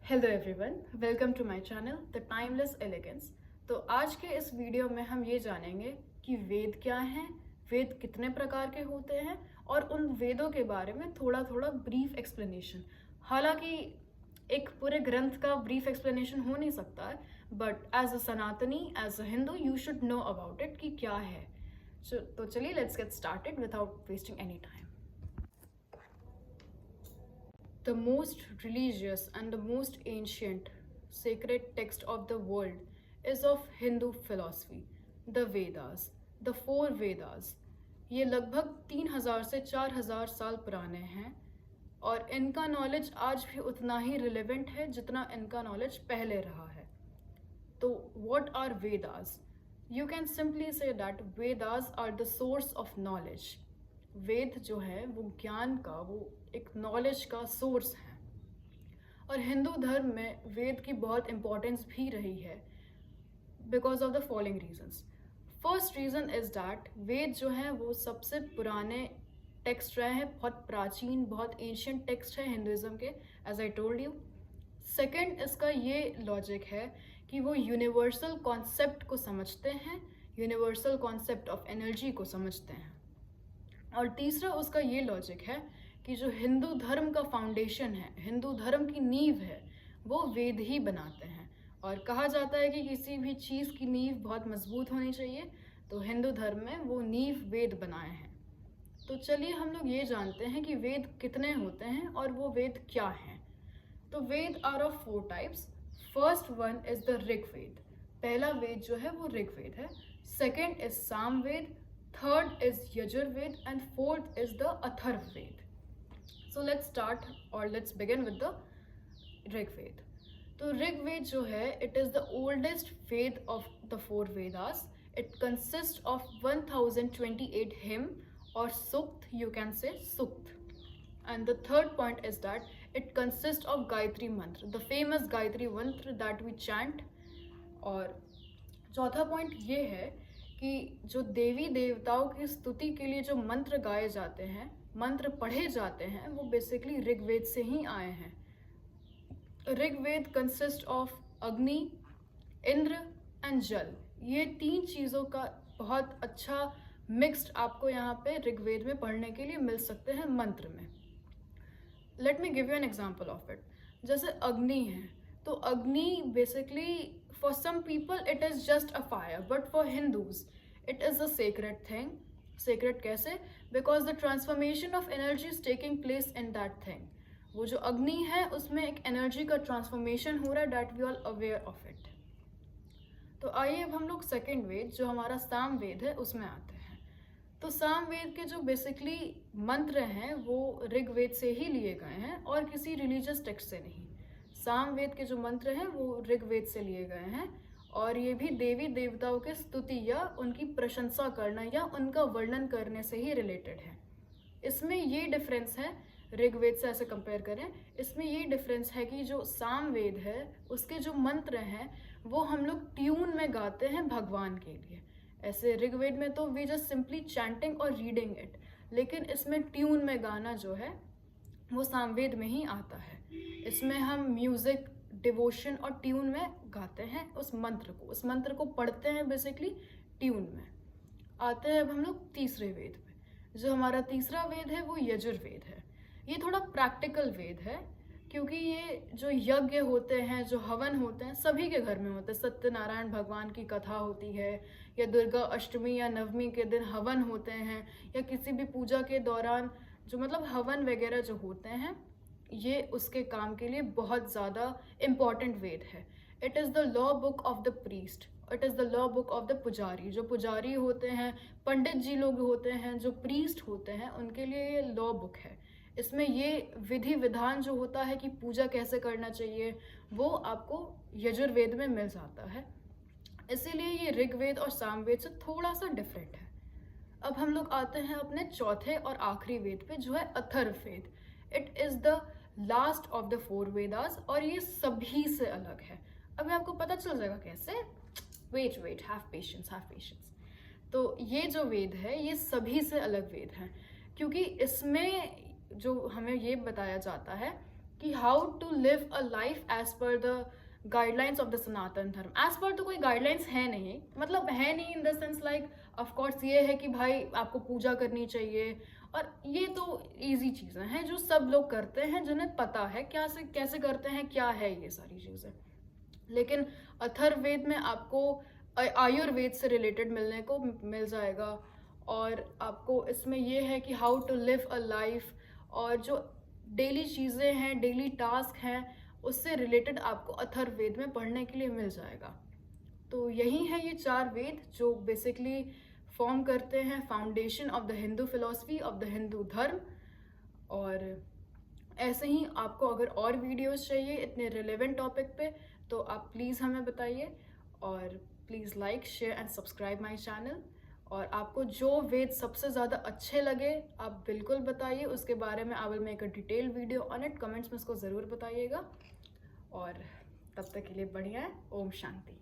Hello everyone, welcome to my channel the timeless elegance. तो आज के इस वीडियो में हम ये जानेंगे कि वेद क्या हैं, वेद कितने प्रकार के होते हैं और उन वेदों के बारे में थोड़ा थोड़ा ब्रीफ एक्सप्लेनेशन। हालांकि एक पूरे ग्रंथ का ब्रीफ एक्सप्लेनेशन हो नहीं सकता है, but as a Sanatani, as a Hindu, you should know about it कि क्या है। तो चलिए let's get started without wasting any time. The most religious and the most ancient sacred text of the world is of Hindu philosophy, the Vedas, the four Vedas. ये लगभग 3000 से 4000 साल पुराने हैं और इनका नॉलेज आज भी उतना ही रिलेवेंट है जितना इनका नॉलेज पहले रहा है। तो what are Vedas? You can simply say that Vedas are the source of knowledge. वेद जो है वो ज्ञान का, वो एक नॉलेज का सोर्स है। और हिंदू धर्म में वेद की बहुत इंपॉर्टेंस भी रही है because of the following reasons. First reason is that Veda जो है वो सबसे पुराने टेक्स्ट रहे हैं, बहुत प्राचीन, बहुत एंशियंट टेक्स्ट है हिंदुइज्म के, as I told you. Second, इसका ये लॉजिक है कि वो यूनिवर्सल कॉन्सेप्ट को समझते हैं, यूनिवर्सल कॉन्सेप्ट ऑफ एनर्जी को समझते हैं। और तीसरा उसका ये लॉजिक है कि जो हिंदू धर्म का फाउंडेशन है, हिंदू धर्म की नींव है, वो वेद ही बनाते हैं। और कहा जाता है कि किसी भी चीज़ की नींव बहुत मजबूत होनी चाहिए, तो हिंदू धर्म में वो नींव वेद बनाए हैं। तो चलिए हम लोग ये जानते हैं कि वेद कितने होते हैं और वो वेद क्या हैं। तो Veda are of 4 types. First one is the Rigveda. पहला वेद जो है वो ऋग्वेद है। Second is Samaveda, third is Yajurved, and fourth is the Atharvaved. So let's start or let's begin with the Rigved. तो ऋग्वेद जो है, it is the oldest Ved of the 4 Vedas. It consists of 1028 hymn or sukt, you can say sukt. And the third point is that it consists of Gayatri mantra, the famous Gayatri mantra that we chant. और चौथा point ये है कि जो देवी देवताओं की स्तुति के लिए जो मंत्र गाए जाते हैं, मंत्र पढ़े जाते हैं, वो बेसिकली ऋग्वेद से ही आए हैं। ऋग्वेद कंसिस्ट ऑफ अग्नि, इंद्र एंड जल। ये 3 चीज़ों का बहुत अच्छा मिक्स्ड आपको यहाँ पे ऋग्वेद में पढ़ने के लिए मिल सकते हैं मंत्र में। Let me give you an example of it. जैसे अग्नि है, तो अग्नि basically for some people it is just a fire, but for Hindus it is a sacred thing. Sacred कैसे? Because the transformation of energy is taking place in that thing. वो जो अग्नि है उसमें एक एनर्जी का ट्रांसफॉर्मेशन हो रहा है, that we all aware of it. तो आइए अब हम लोग सेकेंड वेद जो हमारा साम वेद है उसमें आते हैं। तो साम वेद के जो बेसिकली मंत्र हैं वो ऋग्वेद से ही लिए गए हैं और किसी रिलीजियस टेक्स्ट से नहीं। सामवेद के जो मंत्र हैं वो ऋग्वेद से लिए गए हैं और ये भी देवी देवताओं के स्तुति या उनकी प्रशंसा करना या उनका वर्णन करने से ही रिलेटेड है। इसमें ये डिफरेंस है, ऋग्वेद से ऐसे कंपेयर करें, इसमें ये डिफरेंस है कि जो सामवेद है उसके जो मंत्र हैं वो हम लोग ट्यून में गाते हैं भगवान के लिए। ऐसे ऋग्वेद में तो वी जस्ट सिंपली चैंटिंग और रीडिंग इट, लेकिन इसमें ट्यून में गाना जो है वो सामवेद में ही आता है। इसमें हम म्यूजिक, डिवोशन और ट्यून में गाते हैं उस मंत्र को पढ़ते हैं बेसिकली ट्यून में। आते हैं अब हम लोग तीसरे वेद पे। जो हमारा तीसरा वेद है वो यजुर्वेद है। ये थोड़ा प्रैक्टिकल वेद है क्योंकि ये जो यज्ञ होते हैं, जो हवन होते हैं, सभी के घर में होते हैं। सत्यनारायण भगवान की कथा होती है या दुर्गा अष्टमी या नवमी के दिन हवन होते हैं या किसी भी पूजा के दौरान जो मतलब हवन वगैरह जो होते हैं, ये उसके काम के लिए बहुत ज़्यादा इम्पॉर्टेंट वेद है। It is the law book of the priest, it is the law book of the पुजारी। जो पुजारी होते हैं, पंडित जी लोग होते हैं, जो प्रीस्ट होते हैं, उनके लिए ये लॉ बुक है। इसमें ये विधि विधान जो होता है कि पूजा कैसे करना चाहिए वो आपको यजुर्वेद में मिल जाता है। इसीलिए ये ऋग्वेद और सामवेद से थोड़ा सा डिफरेंट है। अब हम लोग आते हैं अपने चौथे और आखिरी वेद पे जो है Atharvaveda. It is the last of the 4 Vedas और ये सभी से अलग है। अभी आपको पता चल जाएगा कैसे। Wait, have patience. तो ये जो वेद है ये सभी से अलग वेद है क्योंकि इसमें जो हमें ये बताया जाता है कि how to live a life as per the guidelines of the Sanatana Dharma. As पर तो कोई गाइडलाइंस है नहीं, मतलब है नहीं in the sense like of course ये है कि भाई आपको पूजा करनी चाहिए, और ये तो इजी चीज़ें हैं जो सब लोग करते हैं, जिन्हें पता है क्या से कैसे करते हैं, क्या है ये सारी चीज़ें। लेकिन अथर्ववेद में आपको आयुर्वेद से रिलेटेड मिलने को मिल जाएगा, और आपको इसमें ये है कि how to live a life, और जो डेली चीज़ें हैं, डेली टास्क हैं, उससे रिलेटेड आपको अथर्ववेद में पढ़ने के लिए मिल जाएगा। तो यही है ये 4 वेद जो बेसिकली फॉर्म करते हैं foundation of the Hindu philosophy, of the Hindu धर्म। और ऐसे ही आपको अगर और वीडियोस चाहिए इतने रिलेवेंट टॉपिक पे, तो आप प्लीज़ हमें बताइए, और please like share and subscribe my channel. और आपको जो वेद सबसे ज़्यादा अच्छे लगे आप बिल्कुल बताइए, उसके बारे में I will make a detail video on it, comments में इसको ज़रूर बताइएगा। और तब तक के लिए बढ़िया है। ओम शांति।